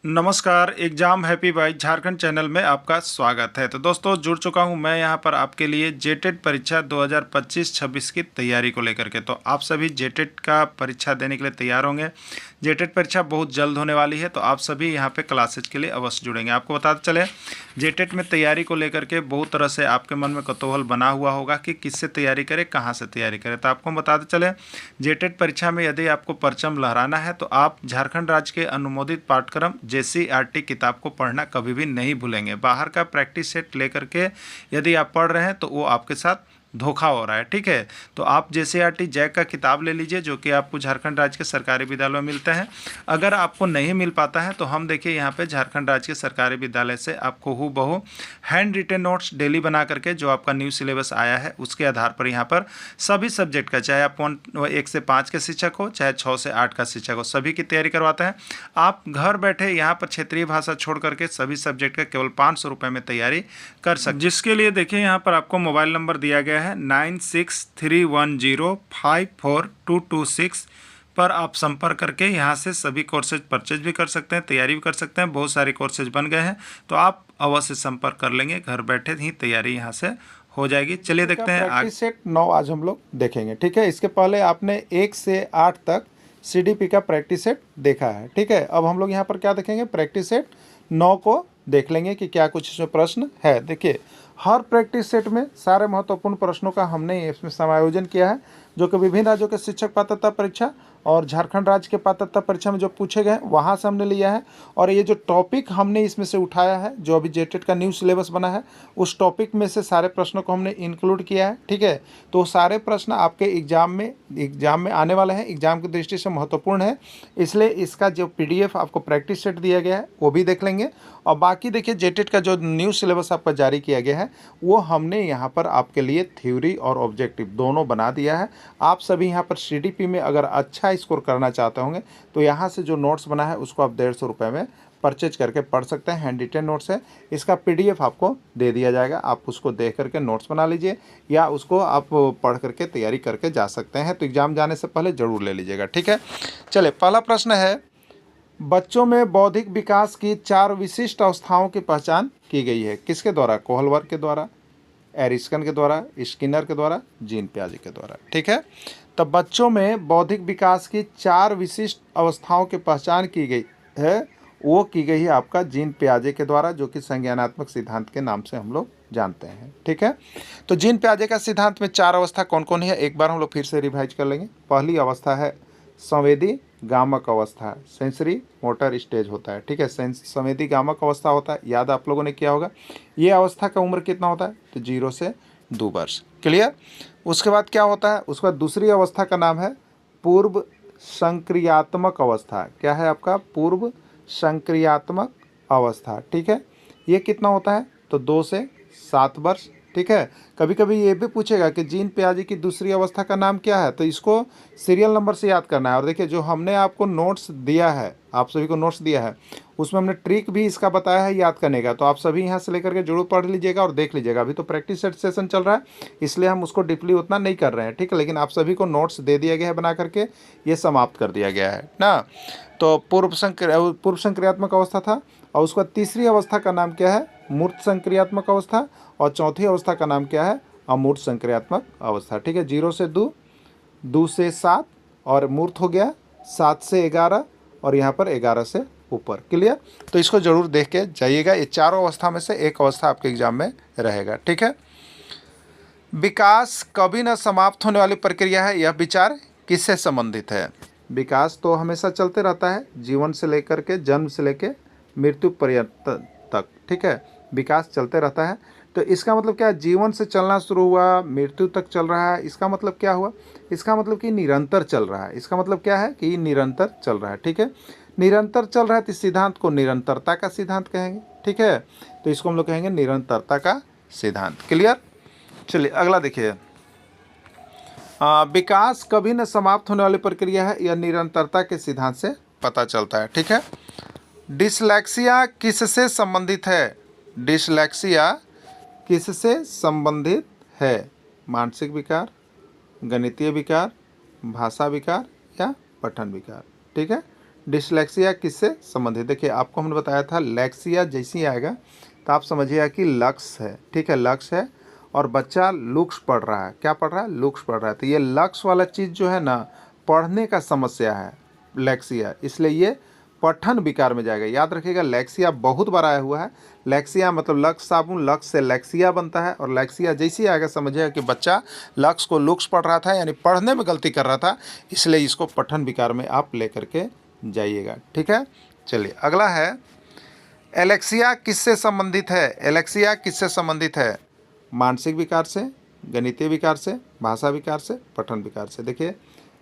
नमस्कार, exam happy by Jharkhand channel में आपका स्वागत है। तो दोस्तों जुड़ चुका हूं मैं यहां पर आपके लिए जेटेट परीक्षा 2025-26 की तैयारी को लेकर के। तो आप सभी जेटेट का परीक्षा देने के लिए तैयार होंगे। जेटेट परीक्षा बहुत जल्द होने वाली है, तो आप सभी यहां पे क्लासेज के लिए अवश्य जुड़ेंगे। आपको बताते चले, जेटेट में तैयारी को लेकर के बहुत तरह से आपके मन में कौतूहल बना हुआ होगा कि किससे तैयारी करें, कहाँ से तैयारी करें। तो आपको बताते चले, जेटेट परीक्षा में यदि आपको परचम लहराना है तो आप झारखंड राज्य के अनुमोदित पाठ्यक्रम JCERT किताब को पढ़ना कभी भी नहीं भूलेंगे। बाहर का प्रैक्टिस सेट लेकर के यदि आप पढ़ रहे हैं तो वो आपके साथ धोखा हो रहा है, ठीक है। तो आप JCERT जैक का किताब ले लीजिए, जो कि आपको झारखंड राज्य के सरकारी विद्यालयों में मिलते हैं। अगर आपको नहीं मिल पाता है तो हम देखिए यहाँ पे झारखंड राज्य के सरकारी विद्यालय से आपको हूबहू हैंड रिटेन नोट्स डेली बना करके, जो आपका न्यू सिलेबस आया है उसके आधार पर यहाँ पर सभी सब्जेक्ट का, चाहे आप 1 से 5 के शिक्षक हो, चाहे 6 से 8 का शिक्षक हो, सभी की तैयारी करवाते हैं। आप घर बैठे यहाँ पर क्षेत्रीय भाषा छोड़ करके सभी सब्जेक्ट का केवल 500 रुपये में तैयारी कर सकते, जिसके लिए देखिए यहाँ पर आपको मोबाइल नंबर दिया गया है 9631054226 पर आप संपर्क करके यहाँ से सभी कोर्सेज परचेज भी कर सकते हैं, तैयारी भी कर सकते हैं। बहुत सारे कोर्सेज बन गए हैं, तो आप अवश्य संपर्क कर लेंगे। घर बैठे ही तैयारी यहाँ से हो जाएगी। चलिए देखते हैं प्रैक्टिस सेट 9 आज हम लोग देखेंगे, ठीक है। इसके पहले आपने 1 से 8 तक CDP का प्रैक्टिस सेट देखा है, ठीक है। अब हम लोग यहाँ पर क्या देखेंगे, प्रैक्टिस सेट 9 को देख लेंगे कि क्या कुछ इसमें प्रश्न है। देखिए, हर प्रैक्टिस सेट में सारे महत्वपूर्ण प्रश्नों का हमने इसमें समायोजन किया है, जो कि विभिन्न राज्यों के शिक्षक पात्रता परीक्षा और झारखंड राज्य के पात्रता परीक्षा में जो पूछे गए वहाँ से हमने लिया है। और ये जो टॉपिक हमने इसमें से उठाया है, जो अभी जेटेट का न्यू सिलेबस बना है, उस टॉपिक में से सारे प्रश्नों को हमने इंक्लूड किया है, ठीक है। तो सारे प्रश्न आपके एग्जाम में आने वाले हैं, एग्जाम की दृष्टि से महत्वपूर्ण है, इसलिए इसका जो PDF आपको प्रैक्टिस सेट दिया गया है वो भी देख लेंगे। और बाकी देखिए, जेटेट का जो न्यू सिलेबस आपका जारी किया गया है वो हमने यहाँ पर आपके लिए थ्योरी और ऑब्जेक्टिव दोनों बना दिया है। आप सभी यहाँ पर CDP में अगर अच्छा स्कोर करना चाहते होंगे तो यहाँ से जो नोट्स बना है उसको आप 150 रुपये में परचेज करके पढ़ सकते हैं। हैंड रिटेन नोट्स है, इसका PDF आपको दे दिया जाएगा, आप उसको देख करके नोट्स बना लीजिए या उसको आप पढ़ करके तैयारी करके जा सकते हैं। तो एग्ज़ाम जाने से पहले ज़रूर ले लीजिएगा, ठीक है। चलिए, पहला प्रश्न है, बच्चों में बौद्धिक विकास की 4 विशिष्ट अवस्थाओं की पहचान की गई है। किसके द्वारा? कोहलवर के द्वारा, एरिस्टन के द्वारा, स्किनर के द्वारा, जीन पियाजे के द्वारा, ठीक है। तो बच्चों में बौद्धिक विकास की 4 विशिष्ट अवस्थाओं की पहचान की गई है, वो की गई है आपका जीन पियाजे के द्वारा, जो कि संज्ञानात्मक सिद्धांत के नाम से हम लोग जानते हैं, ठीक है। तो जीन पियाजे का सिद्धांत में 4 अवस्था कौन कौन है, एक बार हम लोग फिर से रिवाइज कर लेंगे। पहली अवस्था है संवेदी गामक अवस्था, सेंसरी मोटर स्टेज होता है, ठीक है। संवेदी गामक अवस्था होता है, याद आप लोगों ने किया होगा। ये अवस्था का उम्र कितना होता है? तो 0 से 2 वर्ष, क्लियर। उसके बाद क्या होता है? उसके बाद दूसरी अवस्था का नाम है पूर्व संक्रियात्मक अवस्था। क्या है आपका? पूर्व संक्रियात्मक अवस्था, ठीक है। ये कितना होता है? तो 2 से 7 वर्ष, ठीक है। कभी कभी ये भी पूछेगा कि जीन पियाजे की दूसरी अवस्था का नाम क्या है, तो इसको सीरियल नंबर से याद करना है। और देखिए, जो हमने आपको नोट्स दिया है, आप सभी को नोट्स दिया है, उसमें हमने ट्रिक भी इसका बताया है याद करने का। तो आप सभी यहाँ से लेकर के जरूर पढ़ लीजिएगा और देख लीजिएगा। अभी तो प्रैक्टिस सेशन चल रहा है, इसलिए हम उसको डीपली उतना नहीं कर रहे हैं, ठीक है। लेकिन आप सभी को नोट्स दे दिया गया है बना करके, ये समाप्त कर दिया गया है ना। तो पूर्व संक्रियात्मक अवस्था था, और उसका तीसरी अवस्था का नाम क्या है? मूर्त संक्रियात्मक अवस्था। और चौथी अवस्था का नाम क्या है? अमूर्त संक्रियात्मक अवस्था, ठीक है। 0 से 2, 2 से 7, और मूर्त हो गया 7 से 11, और यहाँ पर 11 से ऊपर, क्लियर। तो इसको जरूर देख के जाइएगा। ये चारों अवस्था में से एक अवस्था आपके एग्जाम में रहेगा, ठीक है। विकास कभी न समाप्त होने वाली प्रक्रिया है, यह विचार किससे संबंधित है? विकास तो हमेशा चलते रहता है, जीवन से लेकर के, जन्म से लेकर मृत्यु पर्यंत तक, ठीक है। विकास चलते रहता है। तो इसका मतलब क्या है? जीवन से चलना शुरू हुआ, मृत्यु तक चल रहा है, इसका मतलब क्या हुआ? इसका मतलब कि निरंतर चल रहा है। इसका मतलब क्या है? कि निरंतर चल रहा है, ठीक है। निरंतर चल रहा है तो इस सिद्धांत को निरंतरता का सिद्धांत कहेंगे, ठीक है। तो इसको हम लोग कहेंगे निरंतरता का सिद्धांत, क्लियर। चलिए अगला देखिए, विकास कभी न समाप्त होने वाली प्रक्रिया है, यह निरंतरता के सिद्धांत से पता चलता है, ठीक है। डिसलेक्सिया किससे संबंधित है? डिसलेक्सिया किससे संबंधित है? मानसिक विकार, गणितीय विकार, भाषा विकार या पठन विकार, ठीक है। डिसलेक्सिया किससे संबंधित? देखिए आपको हमने बताया था लेक्सिया जैसे ही आएगा तो आप समझिएगा कि लक्ष्य है, ठीक है, लक्ष्य है और बच्चा लुक्स पढ़ रहा है। क्या पढ़ रहा है? लुक्स पढ़ रहा है। तो ये लक्ष्य वाला चीज़ जो है ना, पढ़ने का समस्या है लेक्सिया, इसलिए ये पठन विकार में जाएगा। याद रखिएगा लेक्सिया बहुत बार आया हुआ है। लेक्सिया मतलब लक्ष्य साबुन, लक्ष्य से लेक्सिया बनता है और लेक्सिया जैसे ही आएगा समझिएगा कि बच्चा लक्ष्य को लुक्स पढ़ रहा था, यानी पढ़ने में गलती कर रहा था, इसलिए इसको पठन विकार में आप लेकर के जाइएगा, ठीक है। चलिए अगला है, एलेक्सिया किससे संबंधित है? एलेक्सिया किससे संबंधित है? मानसिक विकार से, गणितीय विकार से, भाषा विकार से, पठन विकार से। देखिए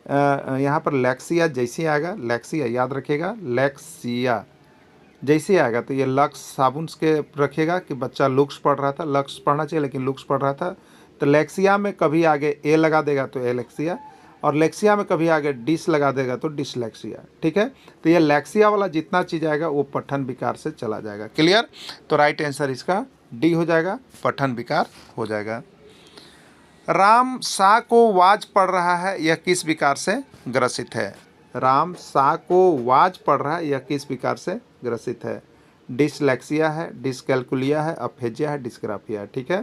यहाँ पर लेक्सिया जैसे ही आएगा, लेक्सिया याद रखिएगा, लेक्सिया जैसे ही आएगा तो ये लक्ष्य साबुन के रखिएगा कि बच्चा लुक्स पढ़ रहा था, लक्ष्य पढ़ना चाहिए लेकिन लुक्स पढ़ रहा था, तो लेक्सिया में कभी आगे ए लगा देगा तो एलेक्सिया, और लेक्सिया में कभी आगे डिस लगा देगा तो डिसलेक्सिया, ठीक है। तो ये लेक्सिया वाला जितना चीज़ आएगा वो पठन विकार से चला जाएगा। क्लियर? तो राइट आंसर इसका डी हो जाएगा, पठन विकार हो जाएगा। राम सा को वाज पढ़ रहा है, यह किस विकार से ग्रसित है? राम सा को वाज पढ़ रहा है, यह किस विकार से ग्रसित है? डिसलेक्सिया है, डिसकैलकुलिया है, अफेजिया है, डिस्ग्राफिया है, ठीक है।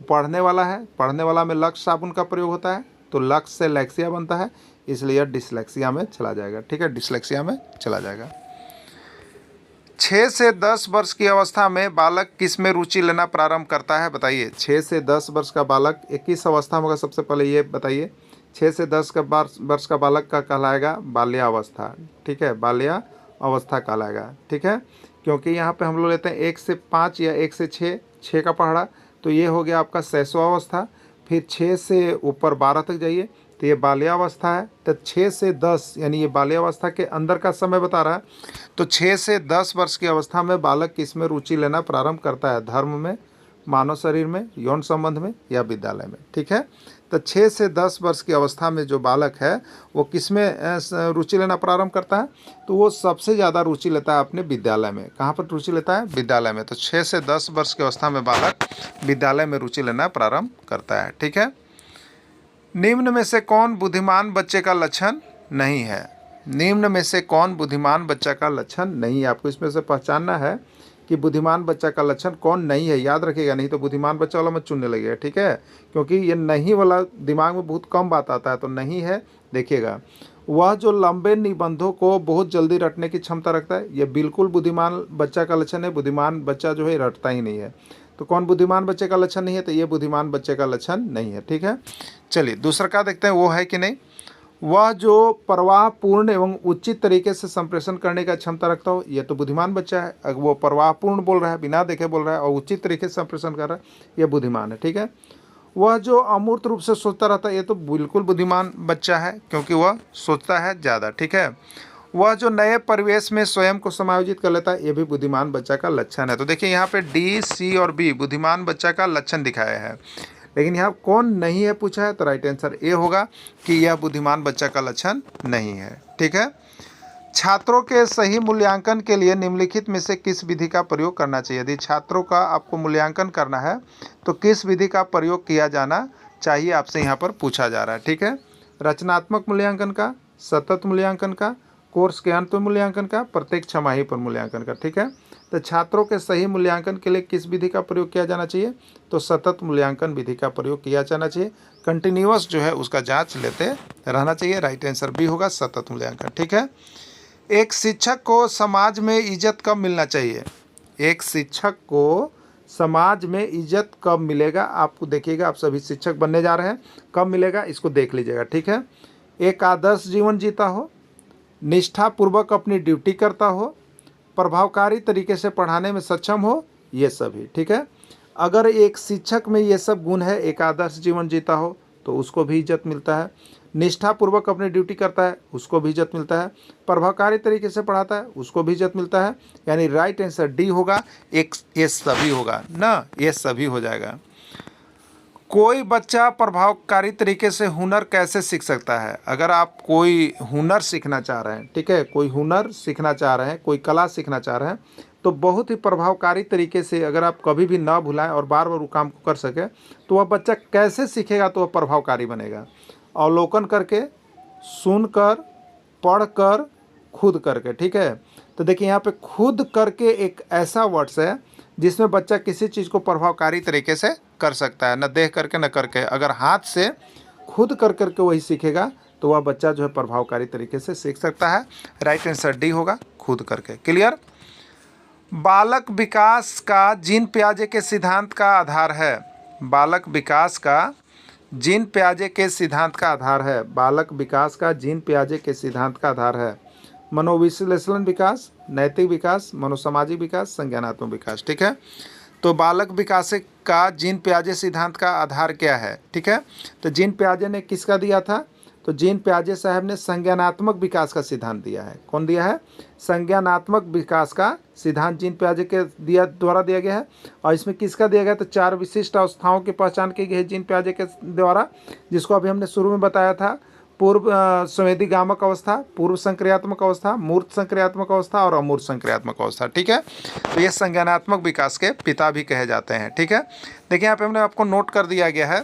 पढ़ने वाला है, पढ़ने वाला में लक्ष्य साबुन का प्रयोग होता है तो लक्ष्य से लेक्सिया बनता है, इसलिए यह डिसलेक्सिया में चला जाएगा, ठीक है, डिसलेक्सिया में चला जाएगा। 6 से 10 वर्ष की अवस्था में बालक किस में रुचि लेना प्रारंभ करता है? बताइए। 6 से 10 वर्ष का बालक किस अवस्था में होगा? सबसे पहले ये बताइए। 6 से 10 का वर्ष का बालक का कहलाएगा बाल्यावस्था, ठीक है, बाल्यावस्था कहलाएगा, ठीक है। क्योंकि यहाँ पे हम लोग लेते हैं 1 से 5 या 1 से 6 का पढ़ा, तो ये हो गया आपका शैशवावस्था। फिर 6 से ऊपर 12 तक जाइए तो ये बाल्यावस्था है। तो 6 से 10 यानी ये बाल्यावस्था के अंदर का समय बता रहा है। तो 6 से 10 वर्ष की अवस्था में बालक किस में रुचि लेना प्रारंभ करता है? धर्म में, मानव शरीर में, यौन संबंध में या विद्यालय में, ठीक है। तो 6 से 10 वर्ष की अवस्था में जो बालक है वो किस में रुचि लेना प्रारंभ करता है? तो वो सबसे ज़्यादा रुचि लेता है अपने विद्यालय में। कहाँ पर रुचि लेता है? विद्यालय में। तो 6 से 10 वर्ष की अवस्था में बालक विद्यालय में रुचि लेना प्रारंभ करता है, ठीक है। निम्न में से कौन बुद्धिमान बच्चे का लक्षण नहीं है? निम्न में से कौन बुद्धिमान बच्चा का लक्षण नहीं है? आपको इसमें से पहचानना है कि बुद्धिमान बच्चा का लक्षण कौन नहीं है। याद रखिएगा, नहीं तो बुद्धिमान बच्चा वाला मत चुनने लगेगा, ठीक है, क्योंकि ये नहीं वाला दिमाग में बहुत कम बात आता है। तो नहीं है, देखिएगा, वह जो लंबे निबंधों को बहुत जल्दी रटने की क्षमता रखता है, यह बिल्कुल बुद्धिमान बच्चा का लक्षण है। बुद्धिमान बच्चा जो है रटता ही नहीं है। तो कौन बुद्धिमान बच्चे का लक्षण नहीं है? तो ये बुद्धिमान बच्चे का लक्षण नहीं है, ठीक है। चलिए दूसरा क्या देखते हैं, वो है कि नहीं, वह जो प्रवाह पूर्ण एवं उचित तरीके से संप्रेषण करने का क्षमता रखता हो, ये तो बुद्धिमान बच्चा है। अगर वो प्रवाह पूर्ण बोल रहा है, बिना देखे बोल रहा है और उचित तरीके से संप्रेषण कर रहा है, ये बुद्धिमान है, ठीक है। वह जो अमूर्त रूप से सोचता रहता है, ये तो बिल्कुल बुद्धिमान बच्चा है, क्योंकि वह सोचता है ज़्यादा, ठीक है। वह जो नए परिवेश में स्वयं को समायोजित कर लेता है, ये भी बुद्धिमान बच्चा का लक्षण है। तो देखिए यहाँ पे डी, सी और बी बुद्धिमान बच्चा का लक्षण दिखाया है, लेकिन यहाँ कौन नहीं है पूछा है, तो राइट आंसर ए होगा कि यह बुद्धिमान बच्चा का लक्षण नहीं है, ठीक है। छात्रों के सही मूल्यांकन के लिए निम्नलिखित में से किस विधि का प्रयोग करना चाहिए? यदि छात्रों का आपको मूल्यांकन करना है तो किस विधि का प्रयोग किया जाना चाहिए, आपसे यहाँ पर पूछा जा रहा है, ठीक है। रचनात्मक मूल्यांकन का, सतत मूल्यांकन का, कोर्स के अंत में मूल्यांकन का, प्रत्येक छमाही पर मूल्यांकन का, ठीक है। तो छात्रों के सही मूल्यांकन के लिए किस विधि का प्रयोग किया जाना चाहिए? तो सतत मूल्यांकन विधि का प्रयोग किया जाना चाहिए। कंटिन्यूअस जो है उसका जांच लेते रहना चाहिए। राइट आंसर बी होगा, सतत मूल्यांकन, ठीक है। एक शिक्षक को समाज में इज्जत कब मिलना चाहिए? एक शिक्षक को समाज में इज्जत कब मिलेगा? आपको देखिएगा, आप सभी शिक्षक बनने जा रहे हैं, कब मिलेगा इसको देख लीजिएगा, ठीक है। एक आदर्श जीवन जीता हो, निष्ठापूर्वक अपनी ड्यूटी करता हो, प्रभावकारी तरीके से पढ़ाने में सक्षम हो, ये सभी, ठीक है। अगर एक शिक्षक में ये सब गुण है, एक आदर्श जीवन जीता हो, तो उसको भी इज्जत मिलता है। निष्ठापूर्वक अपनी ड्यूटी करता है, उसको भी इज्जत मिलता है। प्रभावकारी तरीके से पढ़ाता है, उसको भी इज्जत मिलता है। यानी राइट आंसर डी होगा, एक ये सभी होगा ना, ये सभी हो जाएगा। कोई बच्चा प्रभावकारी तरीके से हुनर कैसे सीख सकता है? अगर आप कोई हुनर सीखना चाह रहे हैं, ठीक है, कोई हुनर सीखना चाह रहे हैं, कोई कला सीखना चाह रहे हैं, तो बहुत ही प्रभावकारी तरीके से अगर आप कभी भी ना भुलाएं और बार बार वो काम को कर सकें, तो वह बच्चा कैसे सीखेगा तो वह प्रभावकारी बनेगा? अवलोकन करके, सुनकर, पढ़कर, खुद करके, ठीक है। तो देखिए यहाँ पे खुद करके एक ऐसा वर्ड्स है जिसमें बच्चा किसी चीज़ को प्रभावकारी तरीके से कर सकता है, न देख करके न करके। अगर हाथ से खुद कर करके वही सीखेगा तो वह बच्चा जो है प्रभावकारी तरीके से सीख सकता है। राइट आंसर डी होगा, खुद करके। क्लियर। बालक विकास का जीन पियाजे के सिद्धांत का आधार है। बालक विकास का जीन पियाजे के सिद्धांत का आधार है। बालक विकास का जीन पियाजे के सिद्धांत का आधार है। मनोविश्लेषण विकास, नैतिक विकास, मनोसामाजिक विकास, संज्ञानात्मक विकास, ठीक है। तो बालक विकास का जीन पियाजे सिद्धांत का आधार क्या है, ठीक है। तो जीन पियाजे ने किसका दिया था? तो जीन पियाजे साहब ने संज्ञानात्मक विकास का सिद्धांत दिया है। कौन दिया है? संज्ञानात्मक विकास का सिद्धांत जीन पियाजे के द्वारा दिया गया है। और इसमें किसका दिया गया? तो 4 विशिष्ट अवस्थाओं की पहचान की गई है जीन पियाजे के द्वारा, जिसको अभी हमने शुरू में बताया था। पूर्व संवेदीगामक अवस्था, पूर्व संक्रियात्मक अवस्था, मूर्त संक्रियात्मक अवस्था और अमूर्त संक्रियात्मक अवस्था, ठीक है। तो ये संज्ञानात्मक विकास के पिता भी कहे जाते हैं, ठीक है। देखिए यहाँ पे हमने आपको नोट कर दिया गया है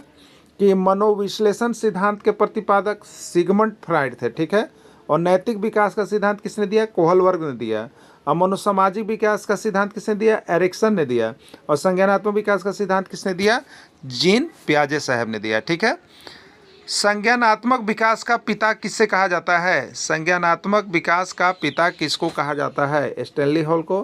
कि मनोविश्लेषण सिद्धांत के प्रतिपादक सिगमंड फ्राइड थे, ठीक है। और नैतिक विकास का सिद्धांत किसने दिया? कोहलवर्ग ने दिया। और मनोसामाजिक विकास का सिद्धांत किसने दिया? एरिक्सन ने दिया। और संज्ञानात्मक विकास का सिद्धांत किसने दिया? जीन पियाजे साहब ने दिया, ठीक है। संज्ञानात्मक विकास का पिता किससे कहा जाता है? संज्ञानात्मक विकास का पिता किसको कहा जाता है? स्टैनली हॉल को,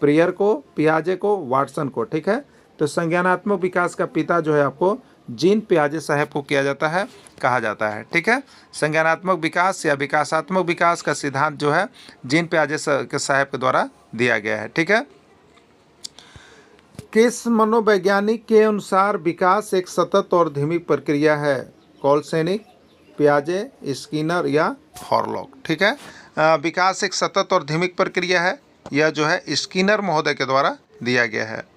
प्रियर को, पियाजे को, वाटसन को, ठीक है। तो संज्ञानात्मक विकास का पिता जो है आपको जीन पियाजे साहब को किया जाता है, कहा जाता है, ठीक है। संज्ञानात्मक विकास या विकासात्मक विकास का सिद्धांत जो है जीन पियाजे साहब के द्वारा दिया गया है, ठीक है। किस मनोवैज्ञानिक के अनुसार विकास एक सतत और धीमी प्रक्रिया है? कॉलसेनिक, पियाजे, स्किनर या हॉरलॉक, ठीक है। विकास एक सतत और धीमी प्रक्रिया है, यह जो है स्किनर महोदय के द्वारा दिया गया है।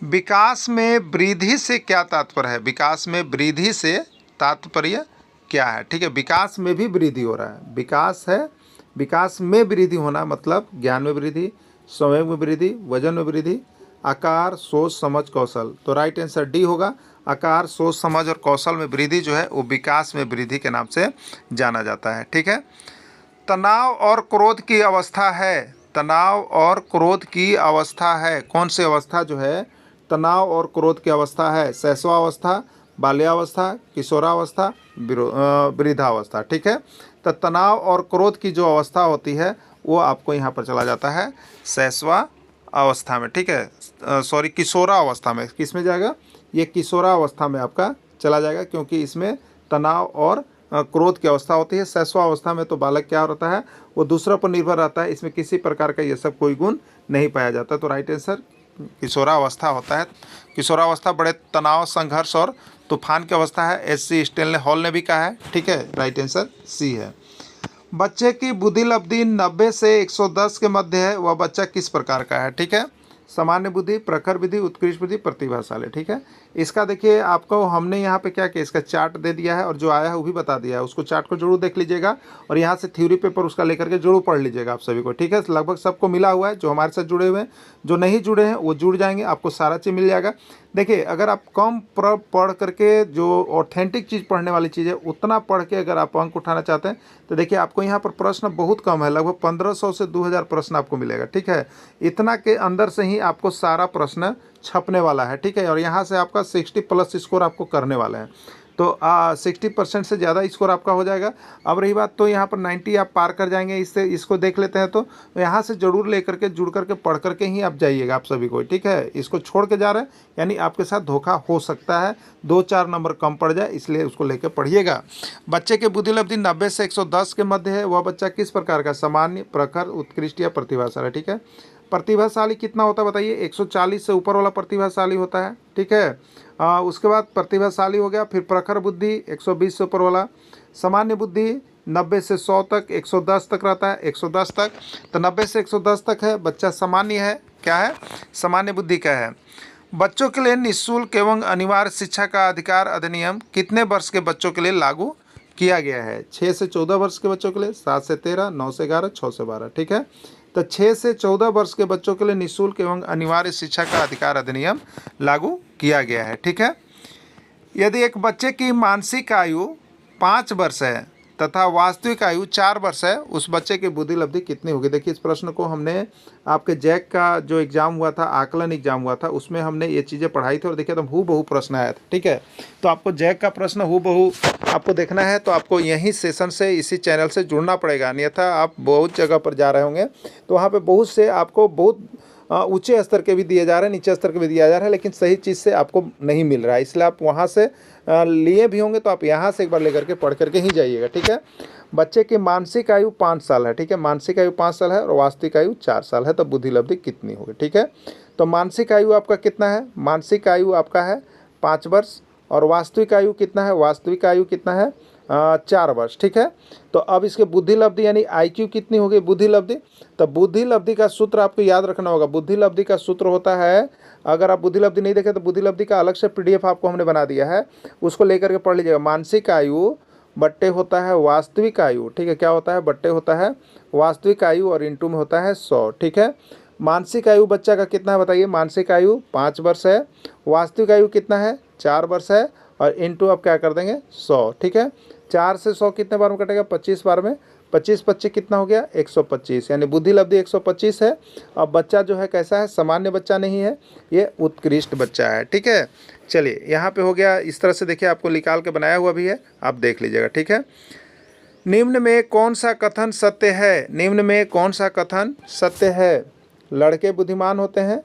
विकास में वृद्धि से क्या तात्पर्य है? विकास में वृद्धि से तात्पर्य क्या है, ठीक है। विकास में भी वृद्धि हो रहा है, विकास है, विकास में वृद्धि होना मतलब ज्ञान में वृद्धि, संवेग में वृद्धि, वजन में वृद्धि, आकार, सोच, समझ, कौशल। तो राइट आंसर डी होगा। आकार, सोच, समझ और कौशल में वृद्धि जो है वो विकास में वृद्धि के नाम से जाना जाता है, ठीक है। तनाव और क्रोध की अवस्था है। तनाव और क्रोध की अवस्था है। कौन सी अवस्था जो है तनाव और क्रोध की अवस्था है? शैशवावस्था, बाल्यावस्था, किशोरावस्था, वृद्धावस्था, ठीक है। तो तनाव और क्रोध की जो अवस्था होती है वो आपको यहाँ पर चला जाता है शैशवा अवस्था में, ठीक है। सॉरी, किशोरावस्था में। किस में जाएगा? ये किशोरावस्था में आपका चला जाएगा, क्योंकि इसमें तनाव और क्रोध की अवस्था होती है। शैशवावस्था में तो बालक क्या होता है वो दूसरों पर निर्भर रहता है, इसमें किसी प्रकार का ये सब कोई गुण नहीं पाया जाता। तो राइट आंसर किशोरावस्था होता है। किशोरावस्था बड़े तनाव, संघर्ष और तूफान की अवस्था है, एस.सी. स्टैनली हॉल ने भी कहा है, ठीक है। राइट आंसर सी है। बच्चे की बुद्धि लब्धि 90 से 110 के मध्य है, वह बच्चा किस प्रकार का है, ठीक है। सामान्य बुद्धि, प्रखर बुद्धि, उत्कृष्ट बुद्धि, प्रतिभाशाली, ठीक है। इसका देखिए आपको हमने यहाँ पे क्या किया, इसका चार्ट दे दिया है और जो आया है वो भी बता दिया है। उसको चार्ट को जरूर देख लीजिएगा और यहाँ से थ्योरी पेपर उसका लेकर के जरूर पढ़ लीजिएगा आप सभी को, ठीक है। लगभग सबको मिला हुआ है, जो हमारे साथ जुड़े हुए हैं, जो नहीं जुड़े हैं वो जुड़ जाएंगे, आपको सारा चीज़ मिल जाएगा। देखिए अगर आप कम पढ़ करके जो ऑथेंटिक चीज़ पढ़ने वाली चीज़ है उतना पढ़ के अगर आप अंक उठाना चाहते हैं तो देखिए आपको यहाँ पर प्रश्न बहुत कम है, लगभग 1500 से 2000 प्रश्न आपको मिलेगा, ठीक है। इतना के अंदर से ही आपको सारा प्रश्न छपने वाला है, ठीक है। और यहाँ से आपका 60+ स्कोर आपको करने वाले हैं, तो 60% से ज़्यादा स्कोर आपका हो जाएगा। अब रही बात तो यहाँ पर 90 आप पार कर जाएंगे, इससे इसको देख लेते हैं। तो यहाँ से ज़रूर लेकर के जुड़ करके पढ़ करके ही आप जाइएगा आप सभी को, ठीक है। इसको छोड़ के जा रहे हैं यानी आपके साथ धोखा हो सकता है, 2-4 नंबर कम पड़ जाए, इसलिए उसको लेकर पढ़िएगा। बच्चे के बुद्धि लब्धि 90 से 110 के मध्य है, वह बच्चा किस प्रकार का? सामान्य, प्रखर, उत्कृष्ट या प्रतिभाशाली, ठीक है। प्रतिभाशाली कितना होता है बताइए? 140 से ऊपर वाला प्रतिभाशाली होता है, ठीक है। उसके बाद प्रतिभाशाली हो गया, फिर प्रखर बुद्धि 120 से ऊपर वाला, सामान्य बुद्धि 90 से 100 तक, 110 तक रहता है, 110 तक। तो 90 से 110 तक है बच्चा सामान्य है, क्या है? सामान्य बुद्धि का है। बच्चों के लिए निःशुल्क एवं अनिवार्य शिक्षा का अधिकार अधिनियम कितने वर्ष के बच्चों के लिए लागू किया गया है? 6 से 14 वर्ष के बच्चों के लिए, 7 से 13, 9 से 11, 6 से 12, ठीक है। तो 6 से 14 वर्ष के बच्चों के लिए निःशुल्क एवं अनिवार्य शिक्षा का अधिकार अधिनियम लागू किया गया है, ठीक है। यदि एक बच्चे की मानसिक आयु 5 वर्ष है तथा वास्तविक आयु 4 वर्ष है, उस बच्चे की बुद्धि लब्धि कितनी होगी। देखिए इस प्रश्न को हमने आपके जैक का जो एग्ज़ाम हुआ था, आकलन एग्जाम हुआ था, उसमें हमने ये चीज़ें पढ़ाई थी और देखिए तो हूबहू प्रश्न आया था। ठीक है, तो आपको जैक का प्रश्न हूबहू आपको देखना है तो आपको यही सेशन से, इसी चैनल से जुड़ना पड़ेगा, अन्यथा आप बहुत जगह पर जा रहे होंगे तो वहाँ पर बहुत से आपको बहुत ऊंचे स्तर के भी दिए जा रहे हैं, नीचे स्तर के भी दिया जा रहा है, लेकिन सही चीज़ से आपको नहीं मिल रहा है, इसलिए आप वहाँ से लिए भी होंगे तो आप यहाँ से एक बार लेकर के पढ़ करके ही जाइएगा। ठीक है, बच्चे की मानसिक आयु 5 साल है। ठीक है, मानसिक आयु 5 साल है और वास्तविक आयु 4 साल है, तो बुद्धि लब्धि कितनी होगी। ठीक है, तो मानसिक आयु आपका कितना है, मानसिक आयु आपका है 5 वर्ष और वास्तविक आयु कितना है, वास्तविक आयु कितना है 4 वर्ष। ठीक है, तो अब इसके बुद्धि लब्धि यानी IQ कितनी होगी, बुद्धि लब्धि। तो बुद्धि लब्धि का सूत्र आपको याद रखना होगा। बुद्धि लब्धि का सूत्र होता है, अगर आप बुद्धि लब्धि नहीं देखें तो बुद्धि लब्धि का अलग से PDF आपको हमने बना दिया है, उसको लेकर के पढ़ लीजिएगा। मानसिक आयु बट्टे होता है वास्तविक आयु। ठीक है, क्या होता है, बट्टे होता है वास्तविक आयु और इंटू में होता है 100। ठीक है, मानसिक आयु बच्चा का कितना है बताइए, मानसिक आयु 5 वर्ष है, वास्तविक आयु कितना है 4 वर्ष है और इंटू आप क्या कर देंगे 100। ठीक है, 4 से 100 कितने बार में कटेगा, 25 बार में, 25 25 कितना हो गया 125, यानी बुद्धि लब्धि 125 है। अब बच्चा जो है कैसा है, सामान्य बच्चा नहीं है, ये उत्कृष्ट बच्चा है। ठीक है, चलिए यहाँ पे हो गया। इस तरह से देखिए आपको निकाल के बनाया हुआ भी है, आप देख लीजिएगा। ठीक है, निम्न में कौन सा कथन सत्य है, निम्न में कौन सा कथन सत्य है। लड़के बुद्धिमान होते हैं,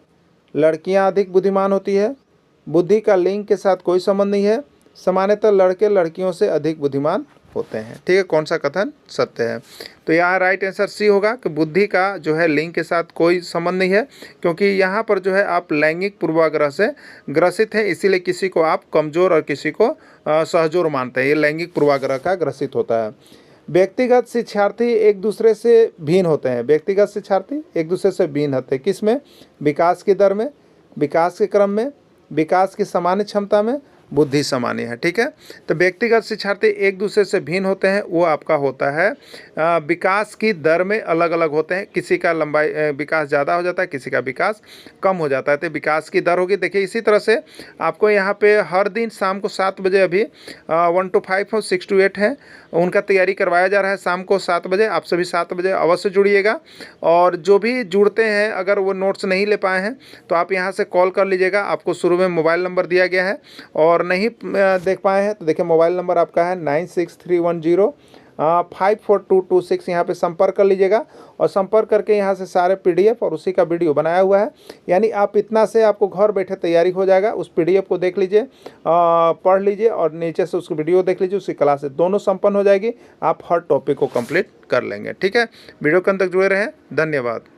लड़कियां अधिक बुद्धिमान होती है, बुद्धि का लिंग के साथ कोई संबंध नहीं है, सामान्यतः लड़के लड़कियों से अधिक बुद्धिमान होते हैं। ठीक है, कौन सा कथन सत्य है, तो यहाँ राइट आंसर सी होगा कि बुद्धि का जो है लिंग के साथ कोई संबंध नहीं है, क्योंकि यहाँ पर जो है आप लैंगिक पूर्वाग्रह से ग्रसित हैं, इसीलिए किसी को आप कमज़ोर और किसी को सहजोर मानते हैं, ये लैंगिक पूर्वाग्रह का ग्रसित होता है। व्यक्तिगत शिक्षार्थी एक दूसरे से भिन्न होते हैं, व्यक्तिगत शिक्षार्थी एक दूसरे से भिन्न होते हैं, किस में, विकास की दर में, विकास के क्रम में, विकास की सामान्य क्षमता में, बुद्धि सामान्य है। ठीक है, तो व्यक्तिगत शिक्षार्थी एक दूसरे से भिन्न होते हैं, वो आपका होता है विकास की दर में अलग अलग होते हैं, किसी का लंबाई विकास ज़्यादा हो जाता है, किसी का विकास कम हो जाता है, तो विकास की दर होगी। देखिए इसी तरह से आपको यहाँ पे हर दिन शाम को 7 बजे अभी 1 to 5 और 6 to 8 है, उनका तैयारी करवाया जा रहा है शाम को 7 बजे। आप सभी 7 बजे अवश्य जुड़िएगा, और जो भी जुड़ते हैं अगर वो नोट्स नहीं ले पाए हैं तो आप यहाँ से कॉल कर लीजिएगा, आपको शुरू में मोबाइल नंबर दिया गया है, और नहीं देख पाए हैं तो देखिए मोबाइल नंबर आपका है 96310 54226, यहाँ पे संपर्क कर लीजिएगा, और संपर्क करके यहाँ से सारे PDF और उसी का वीडियो बनाया हुआ है, यानी आप इतना से आपको घर बैठे तैयारी हो जाएगा। उस PDF को देख लीजिए, पढ़ लीजिए, और नीचे से उसकी वीडियो देख लीजिए, उसकी क्लासेस दोनों संपन्न हो जाएगी, आप हर टॉपिक को कंप्लीट कर लेंगे। ठीक है, वीडियो के अंत तक जुड़े रहें, धन्यवाद।